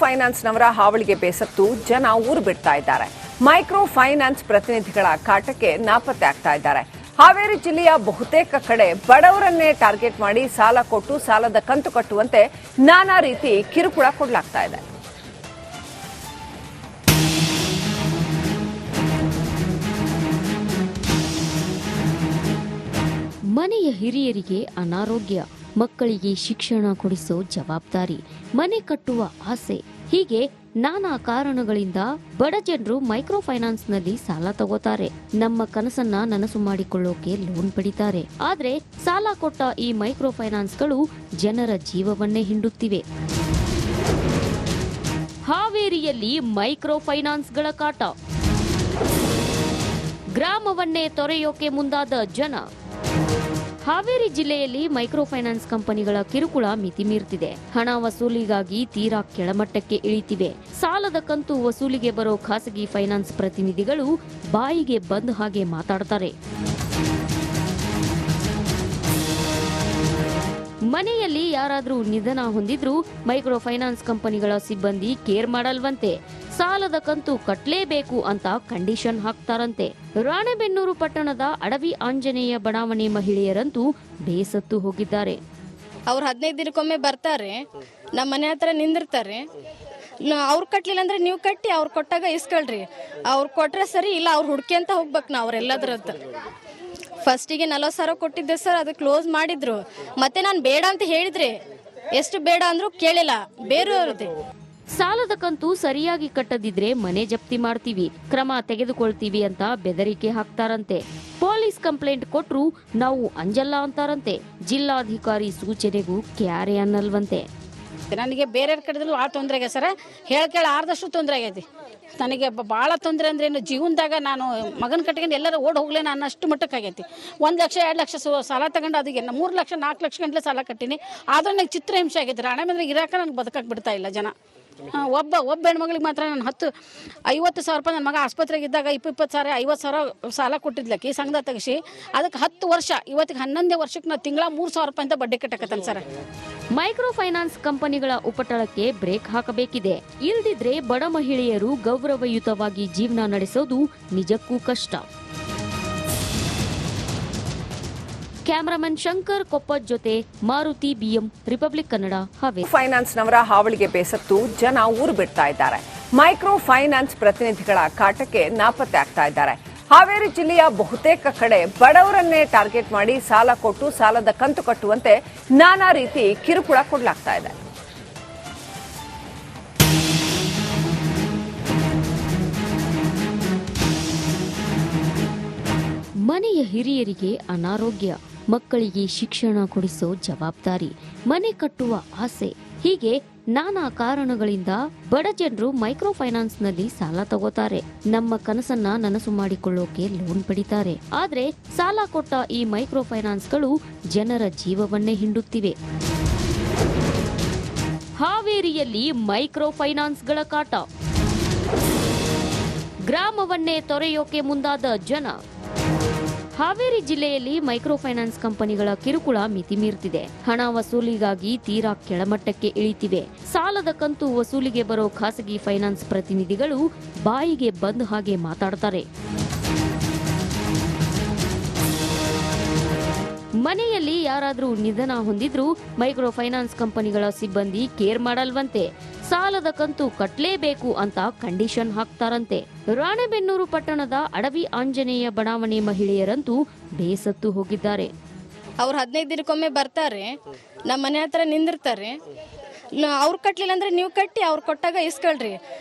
Finance ನವರ ಹಾವಳಿಗೆ ಬೇಸತ್ತು ಜನ ಊರು ಬಿಡ್ತಾ ಇದ್ದಾರೆ. ಮೈಕ್ರೋ ಫೈನಾನ್ಸ್ ಪ್ರತಿನಿಧಿಗಳ ಕಾಟಕ್ಕೆ ನಾಪತ್ತೆ ಆಗ್ತಾ ಇದ್ದಾರೆ. ಹಾವೇರಿ ಜಿಲ್ಲೆಯ ಬಹುತೇಕ ಕಡೆ ಬಡವರನ್ನೇ ಟಾರ್ಗೆಟ್ ಮಾಡಿ ಸಾಲ ಕೊಟ್ಟು ಸಾಲದ ಕಂತು ಕಟ್ಟುವಂತೆ ನಾನಾ ರೀತಿ ಕಿರುಕುಳ ಕೊಡಲಾಗ್ತಾ ಇದೆ. ಮನೆಯ ಹಿರಿಯರಿಗೆ ಅನಾರೋಗ್ಯ, ಮಕ್ಕಳಿಗೆ ಶಿಕ್ಷಣ ಕೊಡಿಸೋ ಜವಾಬ್ದಾರಿ, ಮನೆ ಕಟ್ಟುವ ಆಸೆ, ಹೀಗೆ ನಾನಾ ಕಾರಣಗಳಿಂದ ಬಡ ಜನರು ಮೈಕ್ರೋ ಫೈನಾನ್ಸ್ ನಲ್ಲಿ ಸಾಲ ತಗೋತಾರೆ. ನಮ್ಮ ಕನಸನ್ನ ನನಸು ಮಾಡಿಕೊಳ್ಳೋಕೆ ಲೋನ್ ಪಡಿತಾರೆ. ಆದ್ರೆ ಸಾಲ ಕೊಟ್ಟ ಈ ಮೈಕ್ರೋ ಫೈನಾನ್ಸ್ಗಳು ಜನರ ಜೀವವನ್ನೇ ಹಿಂಡುತ್ತಿವೆ. ಹಾವೇರಿಯಲ್ಲಿ ಮೈಕ್ರೋ ಫೈನಾನ್ಸ್ಗಳ ಕಾಟ, ಗ್ರಾಮವನ್ನೇ ತೊರೆಯೋಕೆ ಮುಂದಾದ ಜನ. ಹಾವೇರಿ ಜಿಲ್ಲೆಯಲ್ಲಿ ಮೈಕ್ರೋ ಫೈನಾನ್ಸ್ ಕಂಪನಿಗಳ ಕಿರುಕುಳ ಮಿತಿ ಮೀರ್ತಿದೆ. ಹಣ ವಸೂಲಿಗಾಗಿ ತೀರಾ ಕೆಳಮಟ್ಟಕ್ಕೆ ಇಳಿತಿವೆ. ಸಾಲದ ಕಂತು ವಸೂಲಿಗೆ ಬರೋ ಖಾಸಗಿ ಫೈನಾನ್ಸ್ ಪ್ರತಿನಿಧಿಗಳು ಬಾಯಿಗೆ ಬಂದ ಹಾಗೆ ಮಾತಾಡ್ತಾರೆ. ಮನೆಯಲ್ಲಿ ಯಾರಾದ್ರೂ ನಿಧನ ಹೊಂದಿದ್ರೂ ಮೈಕ್ರೋ ಫೈನಾನ್ಸ್ ಕಂಪನಿಗಳ ಸಿಬ್ಬಂದಿ ಕೇರ್ ಮಾಡಲ್ವಂತೆ. ಸಾಲದ ಕಂತು ಕಟ್ಟಲೇಬೇಕು ಅಂತ ಕಂಡೀಷನ್ ಹಾಕ್ತಾರಂತೆ. ರಾಣೆಬೆನ್ನೂರು ಪಟ್ಟಣದ ಅಡವಿ ಆಂಜನೇಯ ಬಡಾವಣೆ ಮಹಿಳೆಯರಂತೂ ಬೇಸತ್ತು ಹೋಗಿದ್ದಾರೆ. ಅವ್ರು 15 ದಿನಕ್ಕೊಮ್ಮೆ ಬರ್ತಾರೆ, ನಮ್ಮ ಮನೆ ಹತ್ರ ನಿಂದಿರ್ತಾರೆ. ಅವ್ರು ಕಟ್ಲಿಲ್ಲ ಅಂದ್ರೆ ನೀವು ಕಟ್ಟಿ, ಅವ್ರು ಕೊಟ್ಟಾಗ ಇಸ್ಕೊಳ್ರಿ. ಅವ್ರು ಕೊಟ್ರೆ ಸರಿ, ಇಲ್ಲ ಅವ್ರು ಹುಡ್ಕೆ ಅಂತ ಹೋಗ್ಬೇಕು ನಾವು ಅವ್ರೆಲ್ಲದ್ರದ್ದು. ಫಸ್ಟಿಗೆ 40 ಸಾವಿರ ಕೊಟ್ಟಿದ್ದೆ ಸರ್, ಅದು ಕ್ಲೋಸ್ ಮಾಡಿದ್ರು. ಮತ್ತೆ ನಾನು ಬೇಡ ಅಂತ ಹೇಳಿದ್ರೆ ಎಷ್ಟು ಬೇಡ ಅಂದ್ರೂ ಕೇಳಿಲ್ಲ, ಬೇರೆಯವ್ರದ್ದೇ. ಸಾಲದ ಕಂತು ಸರಿಯಾಗಿ ಕಟ್ಟದಿದ್ರೆ ಮನೆ ಜಪ್ತಿ ಮಾಡ್ತೀವಿ, ಕ್ರಮ ತೆಗೆದುಕೊಳ್ತೀವಿ ಅಂತ ಬೆದರಿಕೆ ಹಾಕ್ತಾರಂತೆ. ಪೊಲೀಸ್ ಕಂಪ್ಲೇಂಟ್ ಕೊಟ್ರು ನಾವು ಅಂಜಲ್ಲ ಅಂತಾರಂತೆ. ಜಿಲ್ಲಾಧಿಕಾರಿ ಸೂಚನೆಗೂ ಕ್ಯಾರೆ ಅನ್ನಲ್ವಂತೆ. ನನಗೆ ಬೇರೆ ಕಡೆದಲ್ಲೂ ಆ ತೊಂದರೆ ಆಗಿದೆ ಸರ್, ಹೇಳ್ಕೇಳಿ ಆರ್ದಷ್ಟು ತೊಂದರೆ ಆಗೈತಿ. ನನಗೆ ಭಾಳ ತೊಂದರೆ ಅಂದ್ರೆ ಏನು, ಜೀವನದಾಗ ನಾನು ಮಗನ ಕಟ್ಕೊಂಡು ಎಲ್ಲರೂ ಓಡ್ ಹೋಗ್ಲೇನ ಅನ್ನಷ್ಟು ಮಟ್ಟಕ್ಕೆ ಆಗೈತಿ. 1 ಲಕ್ಷ 2 ಲಕ್ಷ ಸಾಲ ತಗೊಂಡು ಅದಕ್ಕೆ 3 ಲಕ್ಷ 4 ಲಕ್ಷ ಗಂಟಲೆ ಸಾಲ ಕಟ್ಟಿನಿ. ಆದ್ರೆ ನನಗೆ ಚಿತ್ರಹಿಂಸೆ ಆಗೈತಿ. ರಾಣೆಬೆನ್ನೂರು ಇರಾಕ ನನಗೆ ಬದುಕಕ್ಕೆ ಬಿಡ್ತಾ ಇಲ್ಲ ಜನ. ಒಬ್ಬ ಹೆಣ್ಮಗಳಿಗೆ ಮಾತ್ರ ನಾನು 50 ಸಾವಿರ ರೂಪಾಯಿ ನನ್ನ ಮಗ ಆಸ್ಪತ್ರೆಗೆ ಇದ್ದಾಗ 20 ಸಾವಿರ 50 ಸಾವಿರ ಸಾಲ ಕೊಟ್ಟಿದ್ಲಕ್ಕೆ ಸಂಘದ ತೆಗಿಸಿ, ಅದಕ್ಕೆ 10 ವರ್ಷ ಇವತ್ತಿಗೆ 11ನೇ ವರ್ಷಕ್ಕೆ ನಾವು ತಿಂಗಳ 3 ಸಾವಿರ ರೂಪಾಯಿ ಅಂತ ಬಡ್ಡಿ ಕಟ್ಟಕತ್ತೇನೆ ಸರ್. ಮೈಕ್ರೋ ಫೈನಾನ್ಸ್ ಕಂಪನಿಗಳ ಉಪಟಳಕ್ಕೆ ಬ್ರೇಕ್ ಹಾಕಬೇಕಿದೆ. ಇಲ್ದಿದ್ರೆ ಬಡ ಮಹಿಳೆಯರು ಗೌರವಯುತವಾಗಿ ಜೀವನ ನಡೆಸೋದು ನಿಜಕ್ಕೂ ಕಷ್ಟ. ಕ್ಯಾಮರಾಮನ್ ಶಂಕರ್ ಕೊಪ್ಪದ್ ಜೊತೆ Maruti BM, Republic Kannada, Haveri. Finance ನವರ ಹಾವಳಿಗೆ ಬೇಸತ್ತು ಜನ ಊರು ಬಿಡ್ತಾ ಇದ್ದಾರೆ. ಮೈಕ್ರೋ ಫೈನಾನ್ಸ್ ಪ್ರತಿನಿಧಿಗಳ ಕಾಟಕ್ಕೆ ನಾಪತ್ತೆ ಆಗ್ತಾ ಇದ್ದಾರೆ. ಹಾವೇರಿ ಜಿಲ್ಲೆಯ ಬಹುತೇಕ ಕಡೆ ಬಡವರನ್ನೇ ಟಾರ್ಗೆಟ್ ಮಾಡಿ ಸಾಲ ಕೊಟ್ಟು ಸಾಲದ ಕಂತು ಕಟ್ಟುವಂತೆ ನಾನಾ ರೀತಿ ಕಿರುಕುಳ ಕೊಡಲಾಗ್ತಾ ಇದೆ. ಮನೆಯ ಹಿರಿಯರಿಗೆ ಅನಾರೋಗ್ಯ, ಮಕ್ಕಳಿಗೆ ಶಿಕ್ಷಣ ಕೊಡಿಸೋ ಜವಾಬ್ದಾರಿ, ಮನೆ ಕಟ್ಟುವ ಆಸೆ, ಹೀಗೆ ನಾನಾ ಕಾರಣಗಳಿಂದ ಬಡ ಜನರು ಮೈಕ್ರೋ ಫೈನಾನ್ಸ್ ನಲ್ಲಿ ಸಾಲ ತಗೋತಾರೆ. ನಮ್ಮ ಕನಸನ್ನ ನನಸು ಮಾಡಿಕೊಳ್ಳೋಕೆ ಲೋನ್ ಪಡಿತಾರೆ. ಆದ್ರೆ ಸಾಲ ಕೊಟ್ಟ ಈ ಮೈಕ್ರೋ ಫೈನಾನ್ಸ್ಗಳು ಜನರ ಜೀವವನ್ನೇ ಹಿಂಡುತ್ತಿವೆ. ಹಾವೇರಿಯಲ್ಲಿ ಮೈಕ್ರೋ ಫೈನಾನ್ಸ್ಗಳ ಕಾಟ, ಗ್ರಾಮವನ್ನೇ ತೊರೆಯೋಕೆ ಮುಂದಾದ ಜನ. ಹಾವೇರಿ ಜಿಲ್ಲೆಯಲ್ಲಿ ಮೈಕ್ರೋ ಫೈನಾನ್ಸ್ ಕಂಪನಿಗಳ ಕಿರುಕುಳ ಮಿತಿ ಮೀರ್ತಿದೆ. ಹಣ ವಸೂಲಿಗಾಗಿ ತೀರಾ ಕೆಳಮಟ್ಟಕ್ಕೆ ಇಳಿತಿವೆ. ಸಾಲದ ಕಂತು ವಸೂಲಿಗೆ ಬರೋ ಖಾಸಗಿ ಫೈನಾನ್ಸ್ ಪ್ರತಿನಿಧಿಗಳು ಬಾಯಿಗೆ ಬಂದ ಹಾಗೆ ಮಾತಾಡ್ತಾರೆ. ಮನೆಯಲ್ಲಿ ಯಾರಾದ್ರೂ ನಿಧನ ಹೊಂದಿದ್ರೂ ಮೈಕ್ರೋ ಫೈನಾನ್ಸ್ ಕಂಪನಿಗಳ ಸಿಬ್ಬಂದಿ ಕೇರ್ ಮಾಡಲ್ವಂತೆ. ಸಾಲದ ಕಂತು ಕಟ್ಟಲೇಬೇಕು ಅಂತ ಕಂಡೀಷನ್ ಹಾಕ್ತಾರಂತೆ. ರಾಣೆಬೆನ್ನೂರು ಪಟ್ಟಣದ ಅಡವಿ ಆಂಜನೇಯ ಬಡಾವಣೆ ಮಹಿಳೆಯರಂತೂ ಬೇಸತ್ತು ಹೋಗಿದ್ದಾರೆ. ಅವ್ರು 15 ದಿನಕ್ಕೊಮ್ಮೆ ಬರ್ತಾರೆ, ನಮ್ಮ ಮನೆ ಹತ್ರ ನಿಂದಿರ್ತಾರೆ. ಅವ್ರು ಕಟ್ಲಿಲ್ಲ ಅಂದ್ರೆ ನೀವು ಕಟ್ಟಿ, ಅವ್ರು ಕೊಟ್ಟಾಗ ಇಸ್ಕೊಳ್ರಿ.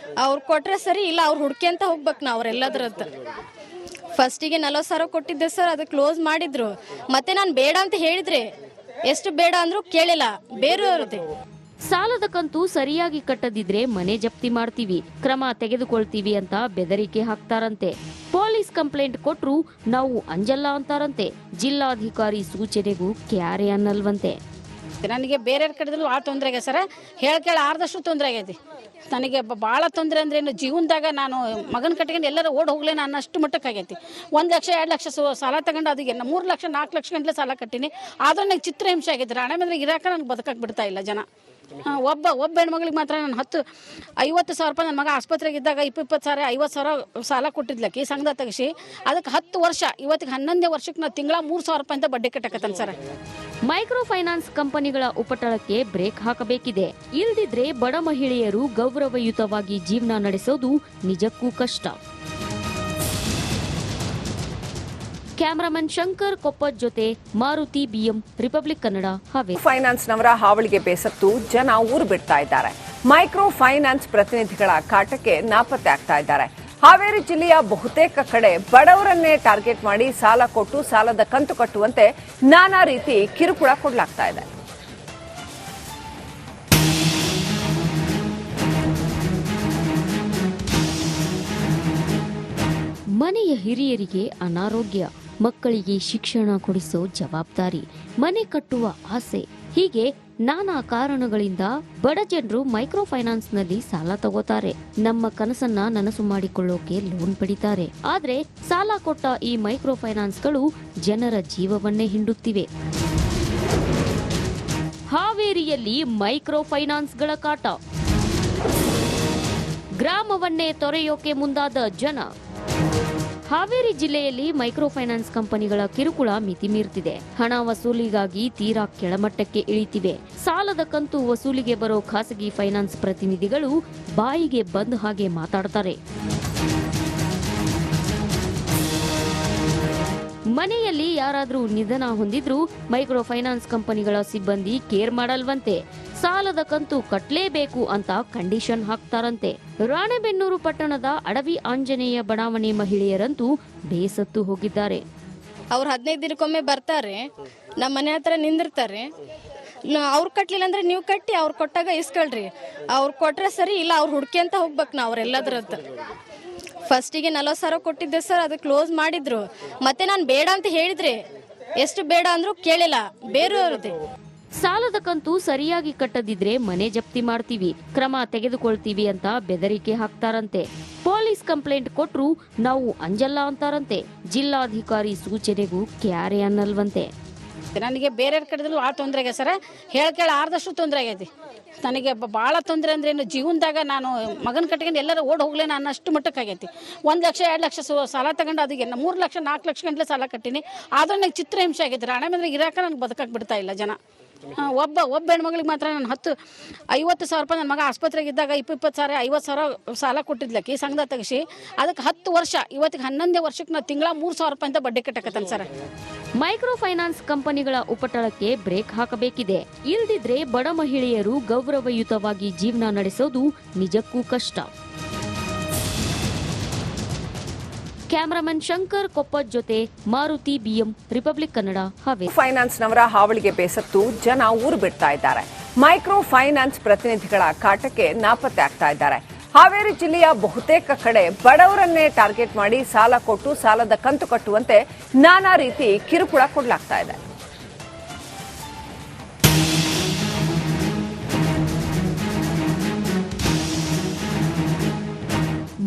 ಅವ್ರು ಕೊಟ್ರೆ ಸರಿ, ಇಲ್ಲ ಅವ್ರು ಹುಡ್ಕೆ ಅಂತ ಹೋಗ್ಬೇಕು ನಾವು ಅವ್ರೆಲ್ಲದ್ರದ್ದು. ಫಸ್ಟಿಗೆ 40 ಸಾವಿರ ಕೊಟ್ಟಿದ್ದೆ ಸರ್, ಅದು ಕ್ಲೋಸ್ ಮಾಡಿದ್ರು. ಮತ್ತೆ ನಾನು ಬೇಡ ಅಂತ ಹೇಳಿದ್ರೆ ಎಷ್ಟು ಬೇಡ ಅಂದ್ರೂ ಕೇಳಿಲ್ಲ, ಬೇರೆಯವ್ರದ್ದೇ. ಸಾಲದ ಕಂತು ಸರಿಯಾಗಿ ಕಟ್ಟದಿದ್ರೆ ಮನೆ ಜಪ್ತಿ ಮಾಡ್ತೀವಿ, ಕ್ರಮ ತೆಗೆದುಕೊಳ್ತೀವಿ ಅಂತ ಬೆದರಿಕೆ ಹಾಕ್ತಾರಂತೆ. ಪೊಲೀಸ್ ಕಂಪ್ಲೇಂಟ್ ಕೊಟ್ರು ನಾವು ಅಂಜಲ್ಲ ಅಂತಾರಂತೆ. ಜಿಲ್ಲಾಧಿಕಾರಿ ಸೂಚನೆಗೂ ಕ್ಯಾರೆ ಅನ್ನಲ್ವಂತೆ. ನನಗೆ ಬೇರೆ ಕಡೆದಲ್ಲೂ ಆ ತೊಂದರೆ ಆಗಿದೆ ಸರ್, ಹೇಳ್ಕೇಳಿ ಆರ್ದಷ್ಟು ತೊಂದರೆ ಆಗೈತಿ. ನನಗೆ ಭಾಳ ತೊಂದರೆ ಅಂದ್ರೆ ಏನು, ಜೀವನದಾಗ ನಾನು ಮಗನ ಕಟ್ಕೊಂಡು ಎಲ್ಲರೂ ಓಡ್ ಹೋಗ್ಲೇನ ಅನ್ನಷ್ಟು ಮಟ್ಟಕ್ಕೆ ಆಗೈತಿ. 1 ಲಕ್ಷ 2 ಲಕ್ಷ ಸಾಲ ತಗೊಂಡು ಅದಕ್ಕೆ 3 ಲಕ್ಷ 4 ಲಕ್ಷ ಗಂಟಲೆ ಸಾಲ ಕಟ್ಟಿನಿ. ಆದ್ರೆ ನನಗೆ ಚಿತ್ರಹಿಂಸೆ ಆಗೈತಿ. ರಾಣೆಬೆನ್ನೂರು ಇರಾಕ ನನಗೆ ಬದುಕಕ್ಕೆ ಬಿಡ್ತಾ ಇಲ್ಲ ಜನ. ಒಬ್ಬ ಹೆಣ್ಮಗಳಿಗೆ ಮಾತ್ರ ನಾನು 50,000 ರೂಪಾಯಿ ನನ್ನ ಮಗ ಆಸ್ಪತ್ರೆಗೆ ಇದ್ದಾಗ 20,000 50,000 ಸಾಲ ಕೊಟ್ಟಿದ್ಲಕ್ಕಿ ಸಂಘದ ತೆಗಿಸಿ ಅದಕ್ಕೆ 10 ವರ್ಷ ಇವತ್ತಿಗೆ 11ನೇ ವರ್ಷಕ್ಕೆ ನಾವು ತಿಂಗಳ 3,000 ರೂಪಾಯಿ ಅಂತ ಬಡ್ಡಿ ಕಟ್ಟಕತ್ತಾನ ಸರ್. ಮೈಕ್ರೋ ಫೈನಾನ್ಸ್ ಕಂಪನಿಗಳ ಉಪಟಳಕ್ಕೆ ಬ್ರೇಕ್ ಹಾಕಬೇಕಿದೆ. ಇಲ್ದಿದ್ರೆ ಬಡ ಮಹಿಳೆಯರು ಗೌರವಯುತವಾಗಿ ಜೀವನ ನಡೆಸೋದು ನಿಜಕ್ಕೂ ಕಷ್ಟ. ಕ್ಯಾಮರಾಮನ್ ಶಂಕರ್ ಕೊಪ್ಪದ್ ಜೊತೆ Maruti BM Republic Kannada Haveri. Finance ನವರ ಹಾವಳಿಗೆ ಬೇಸತ್ತು ಜನ ಊರು ಬಿಡ್ತಾ ಇದ್ದಾರೆ. ಮೈಕ್ರೋ ಫೈನಾನ್ಸ್ ಪ್ರತಿನಿಧಿಗಳ ಕಾಟಕ್ಕೆ ನಾಪತ್ತೆ ಆಗ್ತಾ ಇದ್ದಾರೆ. ಹಾವೇರಿ ಜಿಲ್ಲೆಯ ಬಹುತೇಕ ಕಡೆ ಬಡವರನ್ನೇ ಟಾರ್ಗೆಟ್ ಮಾಡಿ ಸಾಲ ಕೊಟ್ಟು ಸಾಲದ ಕಂತು ಕಟ್ಟುವಂತೆ ನಾನಾ ರೀತಿ ಕಿರುಕುಳ ಕೊಡಲಾಗ್ತಾ ಇದೆ. ಮನೆಯ ಹಿರಿಯರಿಗೆ ಅನಾರೋಗ್ಯ, ಮಕ್ಕಳಿಗೆ ಶಿಕ್ಷಣ ಕೊಡಿಸೋ ಜವಾಬ್ದಾರಿ, ಮನೆ ಕಟ್ಟುವ ಆಸೆ, ಹೀಗೆ ನಾನಾ ಕಾರಣಗಳಿಂದ ಬಡ ಜನರು ಮೈಕ್ರೋ ಫೈನಾನ್ಸ್ ನಲ್ಲಿ ಸಾಲ ತಗೋತಾರೆ. ನಮ್ಮ ಕನಸನ್ನ ನನಸು ಮಾಡಿಕೊಳ್ಳೋಕೆ ಲೋನ್ ಪಡಿತಾರೆ. ಆದ್ರೆ ಸಾಲ ಕೊಟ್ಟ ಈ ಮೈಕ್ರೋ ಫೈನಾನ್ಸ್ಗಳು ಜನರ ಜೀವವನ್ನೇ ಹಿಂಡುತ್ತಿವೆ. ಹಾವೇರಿಯಲ್ಲಿ ಮೈಕ್ರೋ ಫೈನಾನ್ಸ್ಗಳ ಕಾಟ, ಗ್ರಾಮವನ್ನೇ ತೊರೆಯೋಕೆ ಮುಂದಾದ ಜನ. ಹಾವೇರಿ ಜಿಲ್ಲೆಯಲ್ಲಿ ಮೈಕ್ರೋ ಫೈನಾನ್ಸ್ ಕಂಪನಿಗಳ ಕಿರುಕುಳ ಮಿತಿ ಮೀರ್ತಿದೆ. ಹಣ ವಸೂಲಿಗಾಗಿ ತೀರಾ ಕೆಳಮಟ್ಟಕ್ಕೆ ಇಳಿತಿವೆ. ಸಾಲದ ಕಂತು ವಸೂಲಿಗೆ ಬರೋ ಖಾಸಗಿ ಫೈನಾನ್ಸ್ ಪ್ರತಿನಿಧಿಗಳು ಬಾಯಿಗೆ ಬಂದ ಹಾಗೆ ಮಾತಾಡ್ತಾರೆ. ಮನೆಯಲ್ಲಿ ಯಾರಾದ್ರೂ ನಿಧನ ಹೊಂದಿದ್ರೂ ಮೈಕ್ರೋ ಫೈನಾನ್ಸ್ ಕಂಪನಿಗಳ ಸಿಬ್ಬಂದಿ ಕೇರ್ ಮಾಡಲ್ವಂತೆ. ಸಾಲದ ಕಂತು ಕಟ್ಲೇಬೇಕು ಅಂತ ಕಂಡೀಷನ್ ಹಾಕ್ತಾರಂತೆ. ರಾಣೆಬೆನ್ನೂರು ಪಟ್ಟಣದ ಅಡವಿ ಆಂಜನೇಯ ಬಡಾವಣೆ ಮಹಿಳೆಯರಂತೂ ಬೇಸತ್ತು ಹೋಗಿದ್ದಾರೆ. ಅವ್ರು 15 ದಿನಕ್ಕೊಮ್ಮೆ ಬರ್ತಾರೆ, ನಮ್ಮ ಮನೆ ಹತ್ರ ನಿಂದಿರ್ತಾರೆ. ಅವ್ರು ಕಟ್ಲಿಲ್ಲ ಅಂದ್ರೆ ನೀವು ಕಟ್ಟಿ, ಅವ್ರು ಕೊಟ್ಟಾಗ ಇಸ್ಕೊಳ್ರಿ. ಅವ್ರು ಕೊಟ್ರೆ ಸರಿ, ಇಲ್ಲ ಅವ್ರು ಹುಡ್ಕಿ ಅಂತ ಹೋಗ್ಬೇಕು ನಾವು ಅವ್ರೆಲ್ಲದ್ರದ್ದು. ಫಸ್ಟಿಗೆ 40,000 ಕೊಟ್ಟಿದ್ದೆ ಸರ್, ಅದು ಕ್ಲೋಸ್ ಮಾಡಿದ್ರು. ಮತ್ತೆ ನಾನು ಬೇಡ ಅಂತ ಹೇಳಿದ್ರೆ ಎಷ್ಟು ಬೇಡ ಅಂದ್ರೂ ಕೇಳಿಲ್ಲ, ಬೇರೆಯವ್ರದ್ದೇ. ಸಾಲದ ಕಂತು ಸರಿಯಾಗಿ ಕಟ್ಟದಿದ್ರೆ ಮನೆ ಜಪ್ತಿ ಮಾಡ್ತೀವಿ, ಕ್ರಮ ತೆಗೆದುಕೊಳ್ತೀವಿ ಅಂತ ಬೆದರಿಕೆ ಹಾಕ್ತಾರಂತೆ. ಪೊಲೀಸ್ ಕಂಪ್ಲೇಂಟ್ ಕೊಟ್ರು ನಾವು ಅಂಜಲ್ಲ ಅಂತಾರಂತೆ. ಜಿಲ್ಲಾಧಿಕಾರಿ ಸೂಚನೆಗೂ ಕ್ಯಾರೆ ಅನ್ನಲ್ವಂತೆ. ನನಗೆ ಬೇರೆಯವ್ರ ಕಡೆದಲ್ಲೂ ಆ ತೊಂದರೆ ಆಗಿದೆ ಸರ್, ಹೇಳ್ಕೇಳ ಆರ್ದಷ್ಟು ತೊಂದರೆ ಆಗೈತಿ. ನನಗೆ ಭಾಳ ತೊಂದರೆ ಅಂದ್ರೆ ಏನು, ಜೀವನದಾಗ ನಾನು ಮಗನ ಕಟ್ಕೊಂಡು ಎಲ್ಲರೂ ಓಡ್ ಹೋಗ್ಲೇನ ಅನ್ನಷ್ಟು ಮಟ್ಟಕ್ಕಾಗೈತಿ. 1 ಲಕ್ಷ 2 ಲಕ್ಷ ಸಾಲ ತಗೊಂಡು ಅದಕ್ಕೆ 3 ಲಕ್ಷ 4 ಲಕ್ಷ ಗಂಟಲೆ ಸಾಲ ಕಟ್ಟಿನಿ. ಆದ್ರೂ ನನಗೆ ಚಿತ್ರಹಿಂಸೆ ಆಗೈತಿ. ರಾಣೆಬೆನ್ನೂರಿಗೆ ಇರಾಕ ನನಗೆ ಬದುಕಕ್ಕೆ ಬಿಡ್ತಾ ಇಲ್ಲ ಜನ. ಒಬ್ಬ ಹೆಣ್ಮಗಳಿಗೆ ಮಾತ್ರ ನಾನು 50,000 ರೂಪಾಯಿ ನನ್ನ ಮಗ ಆಸ್ಪತ್ರೆಗೆ ಇದ್ದಾಗ 20,000 50,000 ಸಾಲ ಕೊಟ್ಟಿದ್ಲಕ್ಕಿ ಸಂಘದ ತೆಗಿಸಿ ಅದಕ್ಕೆ 10 ವರ್ಷ ಇವತ್ತಿಗೆ 11ನೇ ವರ್ಷಕ್ಕೆ ನಾವು ತಿಂಗಳ 3,000 ರೂಪಾಯಿ ಅಂತ ಬಡ್ಡಿ ಕಟ್ಟಕತ್ತಾನ ಸರ್. ಮೈಕ್ರೋ ಫೈನಾನ್ಸ್ ಕಂಪನಿಗಳ ಉಪಟಳಕ್ಕೆ ಬ್ರೇಕ್ ಹಾಕಬೇಕಿದೆ. ಇಲ್ದಿದ್ರೆ ಬಡ ಮಹಿಳೆಯರು ಗೌರವಯುತವಾಗಿ ಜೀವನ ನಡೆಸೋದು ನಿಜಕ್ಕೂ ಕಷ್ಟ. ಕ್ಯಾಮರಾಮನ್ ಶಂಕರ್ ಕೊಪ್ಪದ್ ಜೊತೆ Maruti BM Republic Kannada Haveri. Finance ನವರ ಹಾವಳಿಗೆ ಬೇಸತ್ತು ಜನ ಊರು ಬಿಡ್ತಾ ಇದ್ದಾರೆ. ಮೈಕ್ರೋ ಫೈನಾನ್ಸ್ ಪ್ರತಿನಿಧಿಗಳ ಕಾಟಕ್ಕೆ ನಾಪತ್ತೆ ಆಗ್ತಾ ಇದ್ದಾರೆ. ಹಾವೇರಿ ಜಿಲ್ಲೆಯ ಬಹುತೇಕ ಕಡೆ ಬಡವರನ್ನೇ ಟಾರ್ಗೆಟ್ ಮಾಡಿ ಸಾಲ ಕೊಟ್ಟು ಸಾಲದ ಕಂತು ಕಟ್ಟುವಂತೆ ನಾನಾ ರೀತಿ ಕಿರುಕುಳ ಕೊಡಲಾಗ್ತಾ ಇದೆ.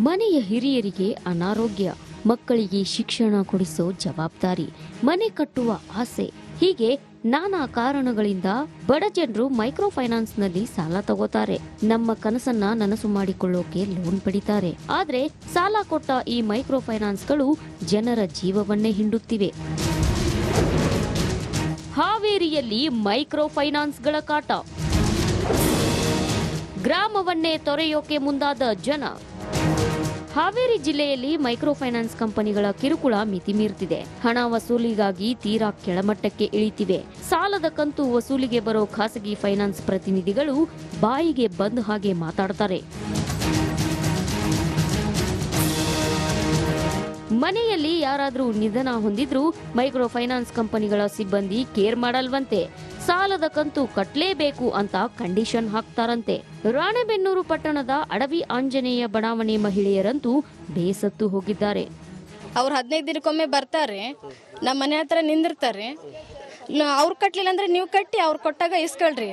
ಮನೆಯ ಹಿರಿಯರಿಗೆ ಅನಾರೋಗ್ಯ, ಮಕ್ಕಳಿಗೆ ಶಿಕ್ಷಣ ಕೊಡಿಸೋ ಜವಾಬ್ದಾರಿ, ಮನೆ ಕಟ್ಟುವ ಆಸೆ, ಹೀಗೆ ನಾನಾ ಕಾರಣಗಳಿಂದ ಬಡ ಜನರು ಮೈಕ್ರೋ ಫೈನಾನ್ಸ್ ನಲ್ಲಿ ಸಾಲ ತಗೋತಾರೆ. ನಮ್ಮ ಕನಸನ್ನ ನನಸು ಮಾಡಿಕೊಳ್ಳೋಕೆ ಲೋನ್ ಪಡಿತಾರೆ. ಆದ್ರೆ ಸಾಲ ಕೊಟ್ಟ ಈ ಮೈಕ್ರೋ ಫೈನಾನ್ಸ್ಗಳು ಜನರ ಜೀವವನ್ನೇ ಹಿಂಡುತ್ತಿವೆ. ಹಾವೇರಿಯಲ್ಲಿ ಮೈಕ್ರೋ ಫೈನಾನ್ಸ್ಗಳ ಕಾಟ, ಗ್ರಾಮವನ್ನೇ ತೊರೆಯೋಕೆ ಮುಂದಾದ ಜನ. ಹಾವೇರಿ ಜಿಲ್ಲೆಯಲ್ಲಿ ಮೈಕ್ರೋ ಫೈನಾನ್ಸ್ ಕಂಪನಿಗಳ ಕಿರುಕುಳ ಮಿತಿ ಮೀರ್ತಿದೆ. ಹಣ ವಸೂಲಿಗಾಗಿ ತೀರಾ ಕೆಳಮಟ್ಟಕ್ಕೆ ಇಳಿತಿವೆ. ಸಾಲದ ಕಂತು ವಸೂಲಿಗೆ ಬರೋ ಖಾಸಗಿ ಫೈನಾನ್ಸ್ ಪ್ರತಿನಿಧಿಗಳು ಬಾಯಿಗೆ ಬಂದ ಹಾಗೆ ಮಾತಾಡ್ತಾರೆ. ಮನೆಯಲ್ಲಿ ಯಾರಾದ್ರೂ ನಿಧನ ಹೊಂದಿದ್ರೂ ಮೈಕ್ರೋ ಫೈನಾನ್ಸ್ ಕಂಪನಿಗಳ ಸಿಬ್ಬಂದಿ ಕೇರ್ ಮಾಡಲ್ವಂತೆ. ಸಾಲದ ಕಂತು ಕಟ್ಲೇಬೇಕು ಅಂತ ಕಂಡೀಷನ್ ಹಾಕ್ತಾರಂತೆ. ರಾಣೆಬೆನ್ನೂರು ಪಟ್ಟಣದ ಅಡವಿ ಆಂಜನೇಯ ಬಡಾವಣೆ ಮಹಿಳೆಯರಂತೂ ಬೇಸತ್ತು ಹೋಗಿದ್ದಾರೆ. ಅವ್ರು 15 ದಿನಕ್ಕೊಮ್ಮೆ ಬರ್ತಾರೆ, ನಮ್ಮ ಮನೆ ಹತ್ರ ನಿಂದಿರ್ತಾರೆ. ಅವ್ರು ಕಟ್ಲಿಲ್ಲ ಅಂದ್ರೆ ನೀವು ಕಟ್ಟಿ, ಅವ್ರು ಕೊಟ್ಟಾಗ ಇಸ್ಕೊಳ್ರಿ.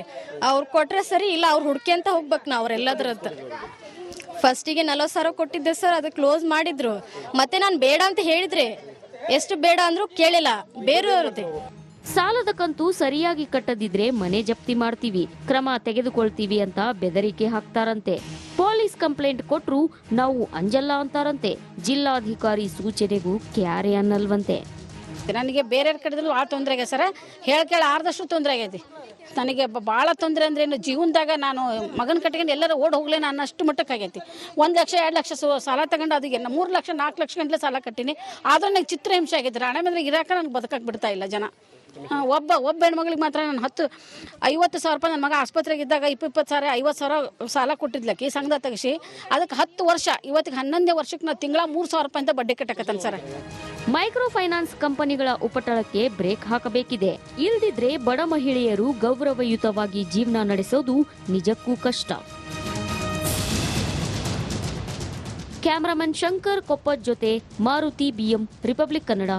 ಅವ್ರು ಕೊಟ್ರೆ ಸರಿ, ಇಲ್ಲ ಅವ್ರು ಹುಡ್ಕಿ ಅಂತ ಹೋಗ್ಬೇಕು ನಾವು ಅವ್ರೆಲ್ಲದ್ರದ್ದು. ಫಸ್ಟಿಗೆ 40,000 ಕೊಟ್ಟಿದ್ದೆ ಸರ್, ಅದು ಕ್ಲೋಸ್ ಮಾಡಿದ್ರು. ಮತ್ತೆ ನಾನು ಬೇಡ ಅಂತ ಹೇಳಿದ್ರೆ ಎಷ್ಟು ಬೇಡ ಅಂದ್ರೂ ಕೇಳಿಲ್ಲ, ಬೇರೆಯವ್ರದ್ದೇ. ಸಾಲದ ಕಂತು ಸರಿಯಾಗಿ ಕಟ್ಟದಿದ್ರೆ ಮನೆ ಜಪ್ತಿ ಮಾಡ್ತೀವಿ, ಕ್ರಮ ತೆಗೆದುಕೊಳ್ತೀವಿ ಅಂತ ಬೆದರಿಕೆ ಹಾಕ್ತಾರಂತೆ. ಪೊಲೀಸ್ ಕಂಪ್ಲೇಂಟ್ ಕೊಟ್ರು ನಾವು ಅಂಜಲ್ಲ ಅಂತಾರಂತೆ. ಜಿಲ್ಲಾಧಿಕಾರಿ ಸೂಚನೆಗೂ ಕ್ಯಾರೆ ಅನ್ನಲ್ವಂತೆ. ನನಗೆ ಬೇರೆ ಕಡೆದಲ್ಲೂ ಭಾಳ ತೊಂದರೆ ಆಗೈತೆ ಸರ್. ಹೇಳ್ಕೇಳ ಆರ್ದಷ್ಟು ತೊಂದರೆ ಆಗೈತಿ. ನನಗೆ ಭಾಳ ತೊಂದರೆ ಅಂದ್ರೆ ಏನು, ಜೀವನದಾಗ ನಾನು ಮಗನ ಕಟ್ಕೊಂಡು ಎಲ್ಲರೂ ಓಡ್ ಹೋಗ್ಲೇನ ಅನ್ನಷ್ಟು ಮಟ್ಟಕ್ಕಾಗೈತಿ. 1 ಲಕ್ಷ 2 ಲಕ್ಷ ಸಾಲ ತಗೊಂಡು ಅದಕ್ಕೆ 3 ಲಕ್ಷ 4 ಲಕ್ಷ ಗಂಟಲೆ ಸಾಲ ಕಟ್ಟಿನಿ. ಆದ್ರೂ ನಂಗೆ ಚಿತ್ರಹಿಂಸೆ ಆಗೈತಿ. ಹಣೆ ಮೇಲೆ ಇರಾಕ ನನಗೆ ಬದುಕಕ್ಕೆ ಬಿಡ್ತಾ ಇಲ್ಲ ಜನ. ಒಬ್ಬ ಹೆಣ್ಮಗಳಿಗೆ ಮಾತ್ರ ನಾನು 50 ಸಾವಿರ ರೂಪಾಯಿ ನನ್ನ ಮಗ ಆಸ್ಪತ್ರೆಗೆ ಇದ್ದಾಗ 20 ಸಾವಿರ 50 ಸಾವಿರ ಸಾಲ ಕೊಟ್ಟಿದ್ಲಕ್ಕಿ ಸಂಘದ ತೆಗಿಸಿ. ಅದಕ್ಕೆ 10 ವರ್ಷ ಇವತ್ತಿಗೆ 11ನೇ ವರ್ಷಕ್ಕೆ ನಾವು ತಿಂಗಳ 3 ಸಾವಿರ ರೂಪಾಯಿ ಅಂತ ಬಡ್ಡಿ ಕಟ್ಟಕತ್ತೇನೆ ಸರ್. ಮೈಕ್ರೋ ಫೈನಾನ್ಸ್ ಕಂಪನಿಗಳ ಉಪಟಳಕ್ಕೆ ಬ್ರೇಕ್ ಹಾಕಬೇಕಿದೆ. ಇಲ್ದಿದ್ರೆ ಬಡ ಮಹಿಳೆಯರು ಗೌರವಯುತವಾಗಿ ಜೀವನ ನಡೆಸೋದು ನಿಜಕ್ಕೂ ಕಷ್ಟ. ಕ್ಯಾಮರಾಮನ್ ಶಂಕರ್ ಕೊಪ್ಪದ್ ಜೊತೆ ಮಾರುತಿ BM, ರಿಪಬ್ಲಿಕ್ ಕನ್ನಡ.